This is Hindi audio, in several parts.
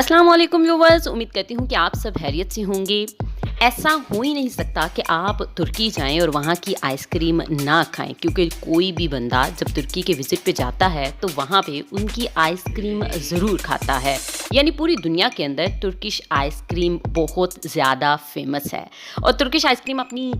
अस्सलाम वालेकुम व्यूवर्स, उम्मीद करती हूँ कि आप सब खैरियत से होंगे। ऐसा हो ही नहीं सकता कि आप तुर्की जाएं और वहाँ की आइसक्रीम ना खाएं, क्योंकि कोई भी बंदा जब तुर्की के विज़िट पे जाता है तो वहाँ पे उनकी आइसक्रीम ज़रूर खाता है। यानी पूरी दुनिया के अंदर तुर्किश आइसक्रीम बहुत ज़्यादा फेमस है। और तुर्किश आइसक्रीम अपनी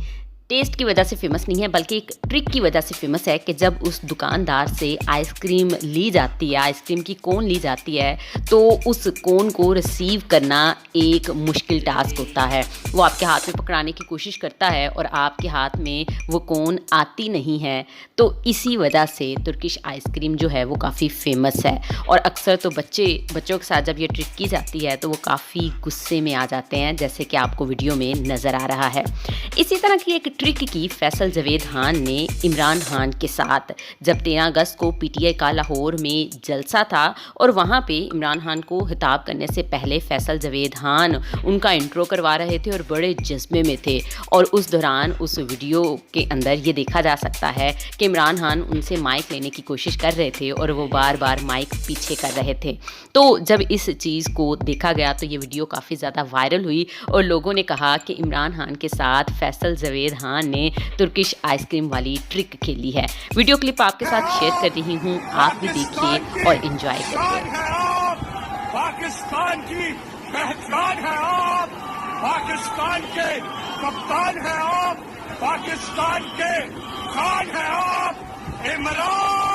टेस्ट की वजह से फ़ेमस नहीं है, बल्कि एक ट्रिक की वजह से फ़ेमस है कि जब उस दुकानदार से आइसक्रीम ली जाती है, आइसक्रीम की कोन ली जाती है, तो उस कोन को रिसीव करना एक मुश्किल टास्क होता है। वो आपके हाथ में पकड़ाने की कोशिश करता है और आपके हाथ में वो कोन आती नहीं है। तो इसी वजह से तुर्किश आइसक्रीम जो है वो काफ़ी फ़ेमस है। और अक्सर तो बच्चों के साथ जब ये ट्रिक की जाती है तो वो काफ़ी गुस्से में आ जाते हैं, जैसे कि आपको वीडियो में नज़र आ रहा है। इसी तरह की एक ट्रिक की फैसल जावेद खान ने इमरान खान के साथ, जब 13 अगस्त को पीटीआई का लाहौर में जलसा था और वहाँ पे इमरान खान को खिताब करने से पहले फैसल जावेद खान उनका इंट्रो करवा रहे थे और बड़े जज्बे में थे। और उस दौरान उस वीडियो के अंदर ये देखा जा सकता है कि इमरान खान उनसे माइक लेने की कोशिश कर रहे थे और वो बार बार माइक पीछे कर रहे थे। तो जब इस चीज़ को देखा गया तो ये वीडियो काफ़ी ज़्यादा वायरल हुई और लोगों ने कहा कि इमरान खान के साथ फैसल जावेद खान ने तुर्किश आइसक्रीम वाली ट्रिक खेली है। वीडियो क्लिप आपके साथ शेयर कर रही हूँ, आप भी देखिए और एंजॉय करिए। पाकिस्तान की पहचान है आप, पाकिस्तान के कप्तान है आप, पाकिस्तान के खान है आप, इमरान।